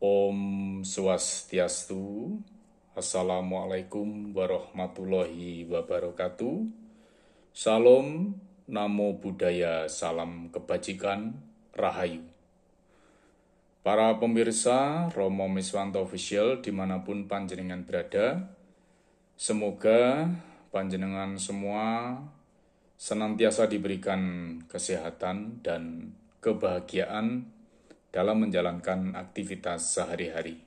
Om Swastiastu. Assalamualaikum warahmatullahi wabarakatuh. Salam, Namo Buddhaya, salam kebajikan, Rahayu. Para pemirsa Romo Miswanto Official dimanapun panjenengan berada, semoga panjenengan semua senantiasa diberikan kesehatan dan kebahagiaan dalam menjalankan aktivitas sehari-hari.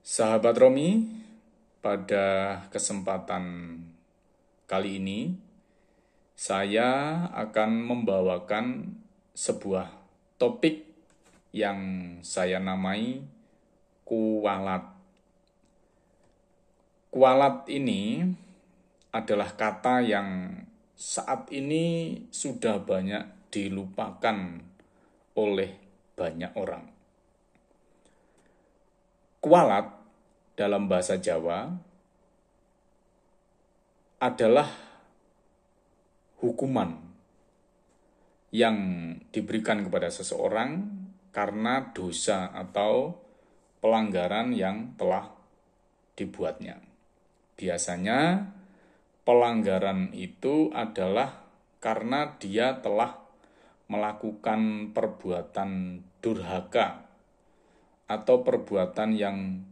Sahabat Romi, pada kesempatan kali ini saya akan membawakan sebuah topik yang saya namai kualat. Kualat ini adalah kata yang saat ini sudah banyak dilupakan oleh banyak orang. Kualat dalam bahasa Jawa adalah hukuman yang diberikan kepada seseorang karena dosa atau pelanggaran yang telah dibuatnya. Biasanya pelanggaran itu adalah karena dia telah melakukan perbuatan durhaka atau perbuatan yang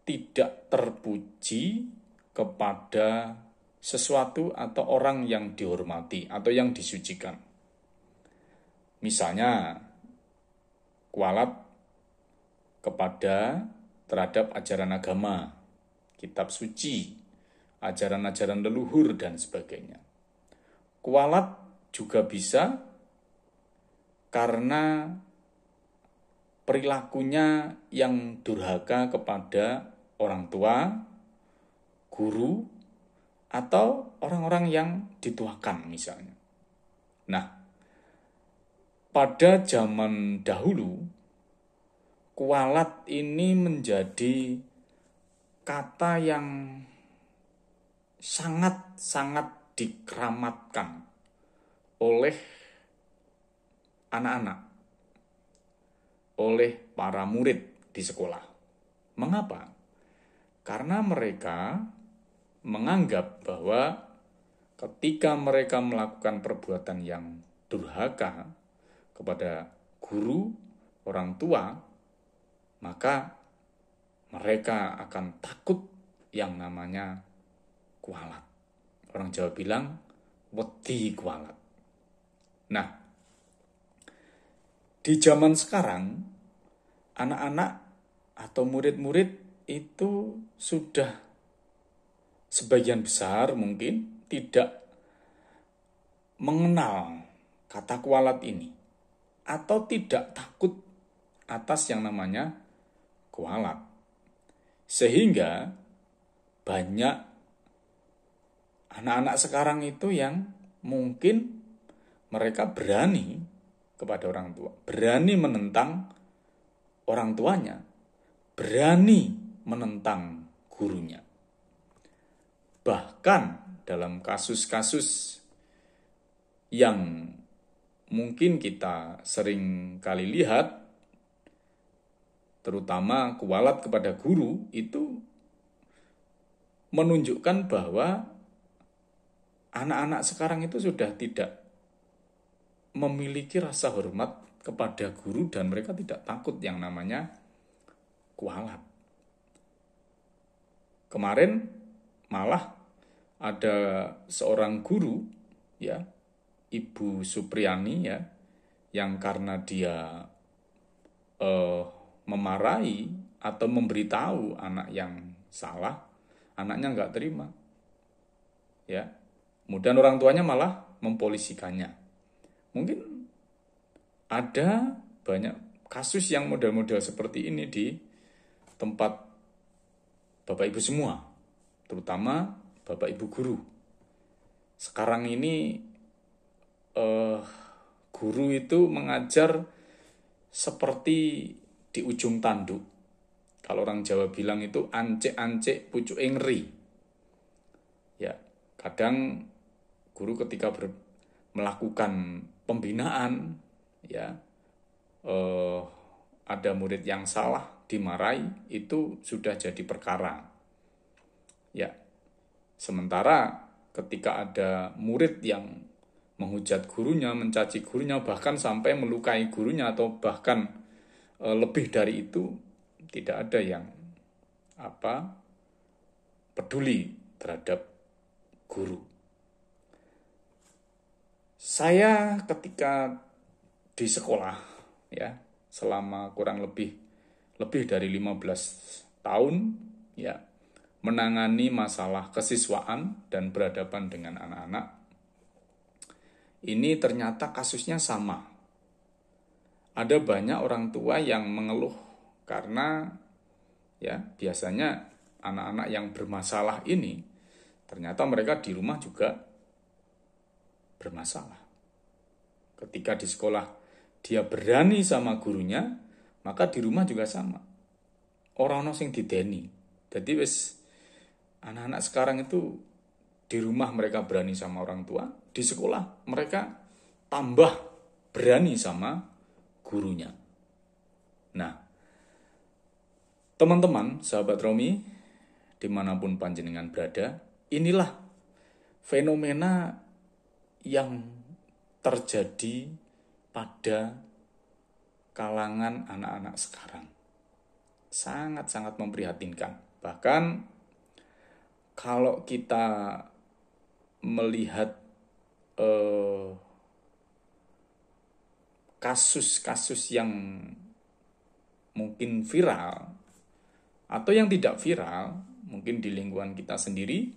tidak terpuji kepada sesuatu atau orang yang dihormati atau yang disucikan. Misalnya, kualat terhadap ajaran agama, kitab suci, ajaran-ajaran leluhur, dan sebagainya. Kualat juga bisa karena perilakunya yang durhaka kepada orang tua, guru, atau orang-orang yang dituakan misalnya. Nah, pada zaman dahulu, kualat ini menjadi kata yang sangat-sangat dikeramatkan oleh anak-anak, oleh para murid di sekolah. Mengapa? Karena mereka menganggap bahwa ketika mereka melakukan perbuatan yang durhaka kepada guru, orang tua, maka mereka akan takut yang namanya kualat. Orang Jawa bilang, wedi kualat. Nah, di zaman sekarang, anak-anak atau murid-murid itu sudah sebagian besar mungkin tidak mengenal kata kualat ini atau tidak takut atas yang namanya kualat. Sehingga banyak anak-anak sekarang itu yang mungkin mereka berani kepada orang tua, berani menentang orang tuanya, berani menentang gurunya. Bahkan dalam kasus-kasus yang mungkin kita sering kali lihat, terutama kualat kepada guru, itu menunjukkan bahwa anak-anak sekarang itu sudah tidak memiliki rasa hormat kepada guru dan mereka tidak takut yang namanya kualat. Kemarin malah ada seorang guru, ya, Ibu Supriani, ya, yang karena dia memarahi atau memberitahu anak yang salah, anaknya nggak terima, ya. Kemudian orang tuanya malah mempolisikannya. Mungkin ada banyak kasus yang model-model seperti ini di tempat Bapak Ibu semua, terutama Bapak Ibu guru. Sekarang ini guru itu mengajar seperti di ujung tanduk. Kalau orang Jawa bilang itu ancek-ancek pucuk ngeri. Ya, kadang guru ketika melakukan pembinaan, ya, ada murid yang salah dimarahi, itu sudah jadi perkara. Ya, sementara ketika ada murid yang menghujat gurunya, mencaci gurunya, bahkan sampai melukai gurunya atau bahkan lebih dari itu, tidak ada yang peduli terhadap guru. Saya ketika di sekolah, ya, selama kurang lebih dari 15 tahun, ya, menangani masalah kesiswaan dan berhadapan dengan anak-anak, ini ternyata kasusnya sama. Ada banyak orang tua yang mengeluh karena ya biasanya anak-anak yang bermasalah ini ternyata mereka di rumah juga bermasalah. Ketika di sekolah dia berani sama gurunya, maka di rumah juga sama. Orang-orang sing dideni. Jadi wis anak-anak sekarang itu di rumah mereka berani sama orang tua, di sekolah mereka tambah berani sama gurunya. Nah, teman-teman, sahabat Romi, dimanapun panjenengan berada, inilah fenomena yang terjadi pada kalangan anak-anak sekarang. Sangat-sangat memprihatinkan. Bahkan kalau kita melihat kasus-kasus yang mungkin viral atau yang tidak viral, mungkin di lingkungan kita sendiri,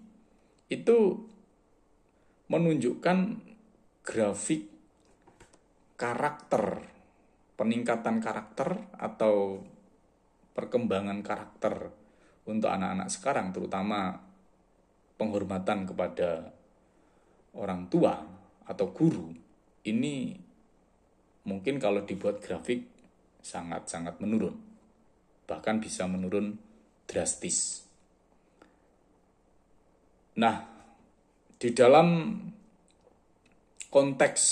itu menunjukkan grafik karakter, peningkatan karakter atau perkembangan karakter untuk anak-anak sekarang, terutama penghormatan kepada orang tua atau guru. Ini mungkin kalau dibuat grafik sangat-sangat menurun, bahkan bisa menurun drastis. Nah, di dalam konteks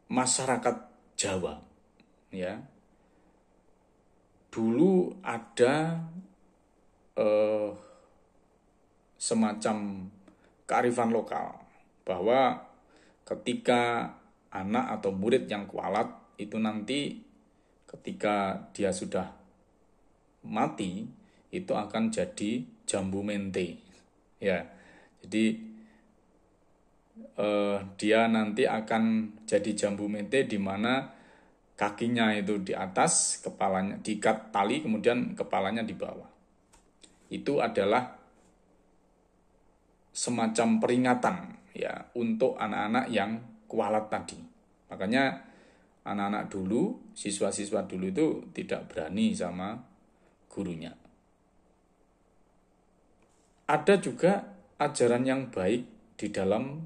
masyarakat Jawa, ya, dulu ada semacam kearifan lokal bahwa ketika anak atau murid yang kualat itu nanti ketika dia sudah mati itu akan jadi jambu mente, ya. Jadi dia nanti akan jadi jambu mente di mana kakinya itu di atas, kepalanya diikat tali, kemudian kepalanya di bawah. Itu adalah semacam peringatan ya untuk anak-anak yang kualat tadi. Makanya anak-anak dulu, siswa-siswa dulu itu tidak berani sama gurunya. Ada juga ajaran yang baik di dalam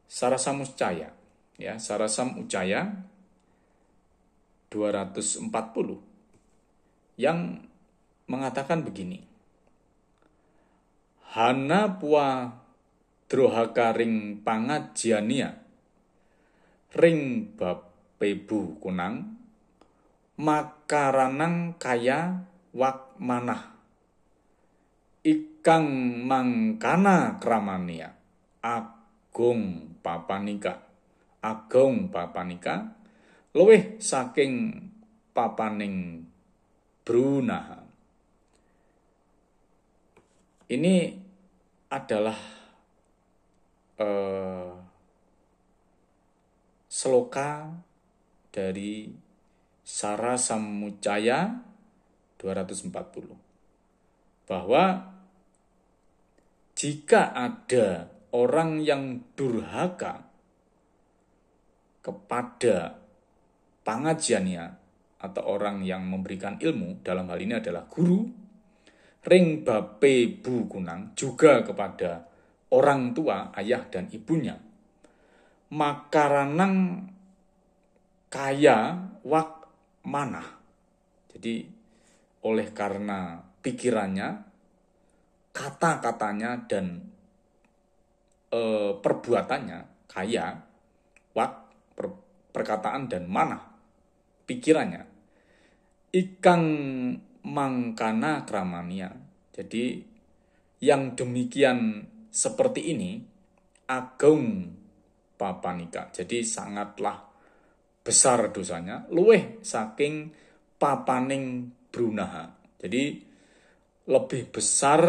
Sarasam Ucaya, ya, Sarasam Ucaya 240 yang mengatakan begini. Hana pua drohaka ring pangajiania ring bapebu kunang makaranang kaya wak manah ikang mangkana kramania agong papanika luwih saking papaning brunah. Ini adalah sloka dari Sarasamucaya 240 bahwa jika ada orang yang durhaka kepada pangajiannya atau orang yang memberikan ilmu, dalam hal ini adalah guru, ring bape bu kunang, juga kepada orang tua, ayah dan ibunya, makaranang kaya wak manah. Jadi oleh karena pikirannya, kata-katanya dan perbuatannya kaya, wak perkataan dan mana pikirannya. Ikang mangkana kramania. Jadi yang demikian seperti ini agung papanika. Jadi sangatlah besar dosanya, luweh saking papaning brunaha. Jadi lebih besar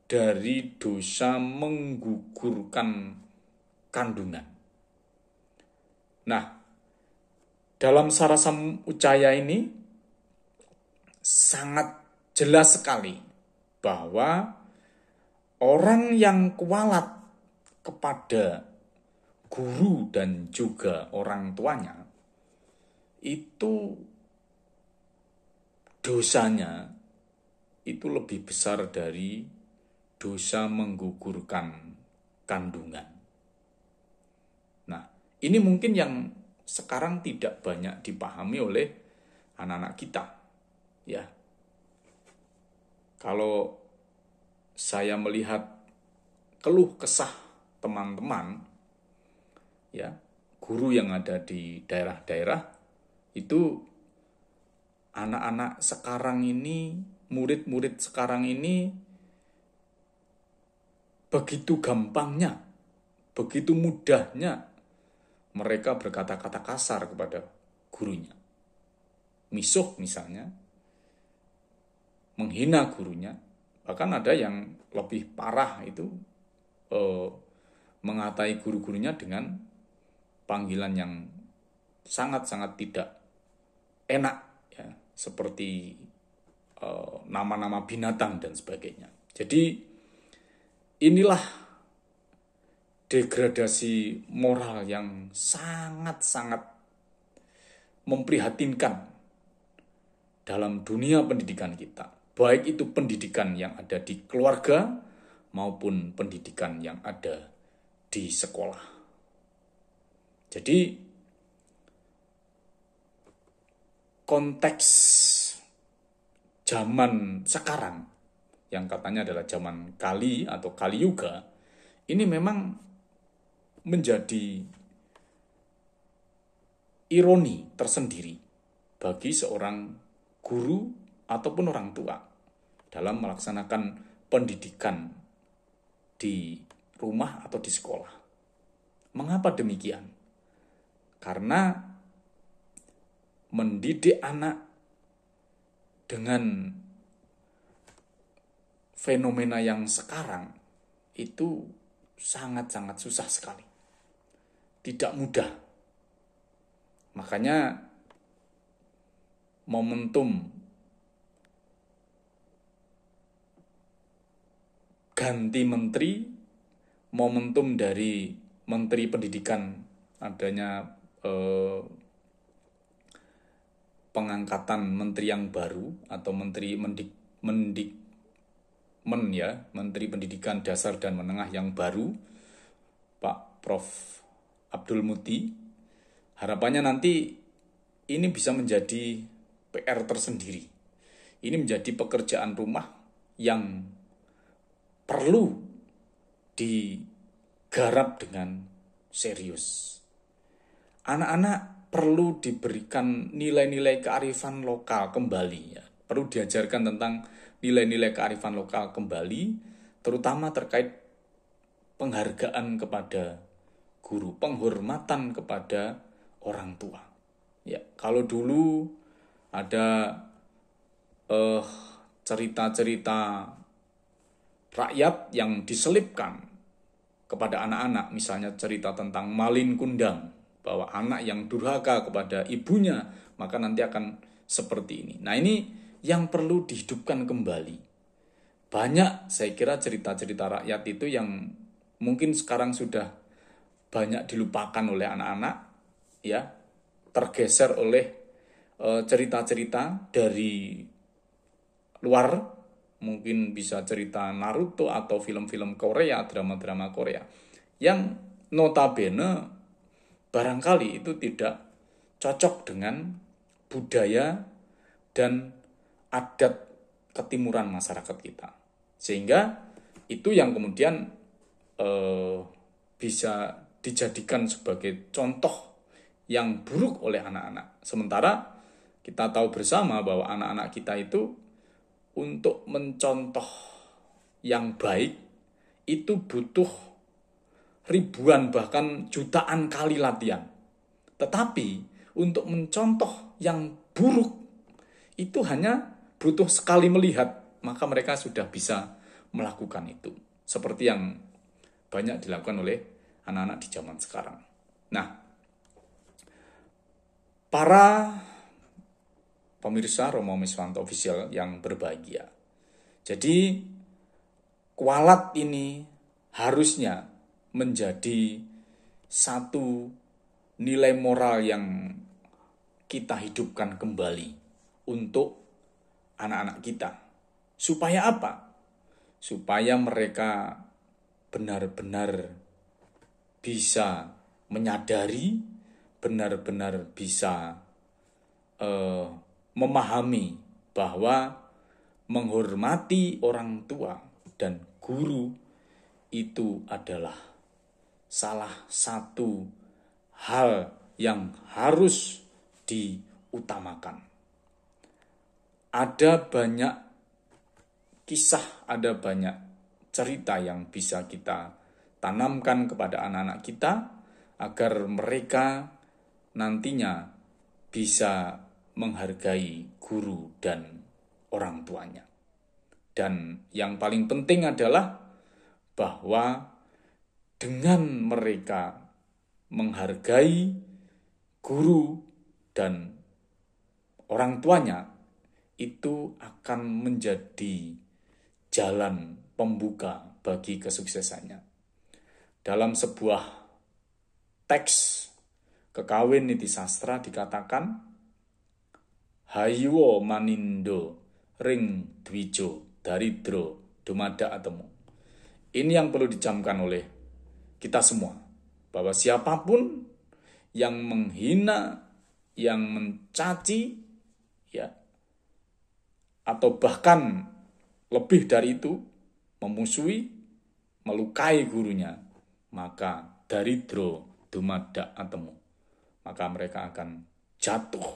dari dosa menggugurkan kandungan. Nah, dalam Sarasam Ucaya ini sangat jelas sekali bahwa orang yang kualat kepada guru dan juga orang tuanya itu dosanya itu lebih besar dari dosa menggugurkan kandungan. Nah, ini mungkin yang sekarang tidak banyak dipahami oleh anak-anak kita. Ya. Kalau saya melihat keluh kesah teman-teman, ya, guru yang ada di daerah-daerah, itu anak-anak sekarang ini, murid-murid sekarang ini begitu gampangnya, begitu mudahnya mereka berkata-kata kasar kepada gurunya. Misuh misalnya, menghina gurunya, bahkan ada yang lebih parah itu mengatai guru-gurunya dengan panggilan yang sangat-sangat tidak enak, ya, seperti nama-nama binatang dan sebagainya. Jadi inilah degradasi moral yang sangat-sangat memprihatinkan dalam dunia pendidikan kita. Baik itu pendidikan yang ada di keluarga maupun pendidikan yang ada di sekolah. Jadi konteks zaman sekarang yang katanya adalah zaman Kali atau Kali Yuga, ini memang menjadi ironi tersendiri bagi seorang guru ataupun orang tua dalam melaksanakan pendidikan di rumah atau di sekolah. Mengapa demikian? Karena mendidik anak dengan fenomena yang sekarang itu sangat-sangat susah sekali. Tidak mudah. Makanya momentum ganti menteri, momentum dari menteri pendidikan adanya pengangkatan menteri yang baru atau menteri Menteri Pendidikan Dasar dan Menengah yang baru, Pak Prof. Abdul Muti. Harapannya nanti ini bisa menjadi PR tersendiri. Ini menjadi pekerjaan rumah yang perlu digarap dengan serius. Anak-anak perlu diberikan nilai-nilai kearifan lokal kembali, ya. Perlu diajarkan tentang nilai-nilai kearifan lokal kembali, terutama terkait penghargaan kepada guru, penghormatan kepada orang tua. Ya, kalau dulu ada cerita-cerita rakyat yang diselipkan kepada anak-anak, misalnya cerita tentang Malin Kundang, bahwa anak yang durhaka kepada ibunya maka nanti akan seperti ini. Nah, ini yang perlu dihidupkan kembali. Banyak saya kira cerita-cerita rakyat itu yang mungkin sekarang sudah banyak dilupakan oleh anak-anak, ya, tergeser oleh cerita-cerita dari luar, mungkin bisa cerita Naruto atau film-film Korea, drama-drama Korea, yang notabene barangkali itu tidak cocok dengan budaya dan adat ketimuran masyarakat kita. Sehingga itu yang kemudian bisa dijadikan sebagai contoh yang buruk oleh anak-anak. Sementara kita tahu bersama bahwa anak-anak kita itu untuk mencontoh yang baik itu butuh ribuan bahkan jutaan kali latihan. Tetapi untuk mencontoh yang buruk itu hanya butuh sekali melihat, maka mereka sudah bisa melakukan itu. Seperti yang banyak dilakukan oleh anak-anak di zaman sekarang. Nah, para pemirsa Romo Miswanto Official yang berbahagia. Jadi, kualat ini harusnya menjadi satu nilai moral yang kita hidupkan kembali untuk anak-anak kita. Supaya apa? Supaya mereka benar-benar bisa menyadari, benar-benar bisa memahami bahwa menghormati orang tua dan guru itu adalah salah satu hal yang harus diutamakan. Ada banyak kisah, ada banyak cerita yang bisa kita tanamkan kepada anak-anak kita agar mereka nantinya bisa menghargai guru dan orang tuanya. Dan yang paling penting adalah bahwa dengan mereka menghargai guru dan orang tuanya, itu akan menjadi jalan pembuka bagi kesuksesannya. Dalam sebuah teks Kekawin Niti Sastra dikatakan, Hayuwo manindo ring dwijo daridro dumada atemu. Ini yang perlu dicamkan oleh kita semua, bahwa siapapun yang menghina, yang mencaci, ya, atau bahkan lebih dari itu, memusuhi, melukai gurunya, maka daridro dumada atemu. Maka mereka akan jatuh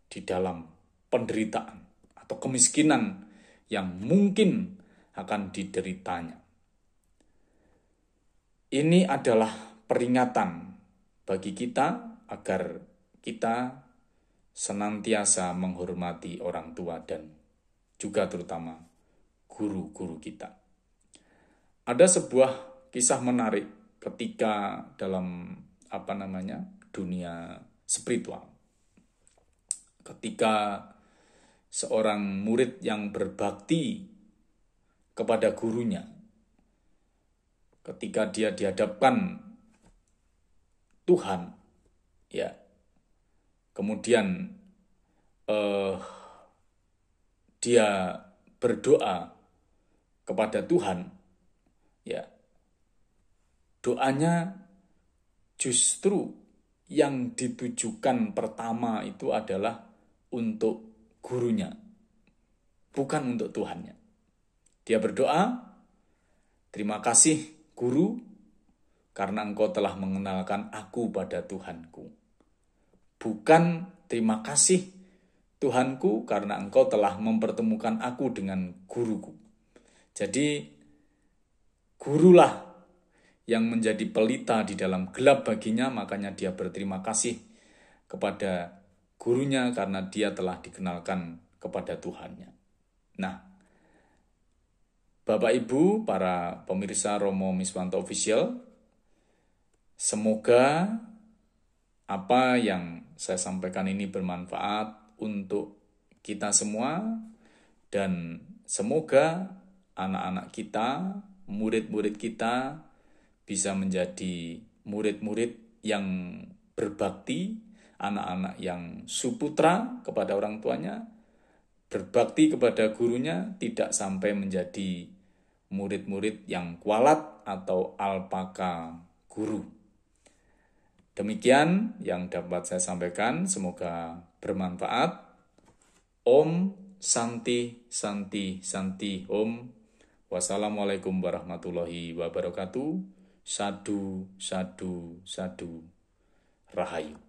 di dalam penderitaan atau kemiskinan yang mungkin akan dideritanya. Ini adalah peringatan bagi kita agar kita senantiasa menghormati orang tua dan juga terutama guru-guru kita. Ada sebuah kisah menarik ketika dalam dunia spiritual. Ketika seorang murid yang berbakti kepada gurunya, ketika dia dihadapkan Tuhan, ya, kemudian dia berdoa kepada Tuhan, ya, doanya justru yang ditujukan pertama itu adalah untuk gurunya, bukan untuk Tuhannya. Dia berdoa, terima kasih guru, karena engkau telah mengenalkan aku pada Tuhanku. Bukan terima kasih Tuhanku, karena engkau telah mempertemukan aku dengan guruku. Jadi, gurulah yang menjadi pelita di dalam gelap baginya, makanya dia berterima kasih kepada gurunya karena dia telah dikenalkan kepada Tuhannya. Nah, Bapak Ibu, para pemirsa Romo Miswanto Official, semoga apa yang saya sampaikan ini bermanfaat untuk kita semua, dan semoga anak-anak kita, murid-murid kita bisa menjadi murid-murid yang berbakti, anak-anak yang suputra kepada orang tuanya, berbakti kepada gurunya, tidak sampai menjadi murid-murid yang kualat atau alpaka guru. Demikian yang dapat saya sampaikan, semoga bermanfaat. Om Santi Santi Santi Om. Wassalamualaikum warahmatullahi wabarakatuh. Sadu, sadu, sadu. Rahayu.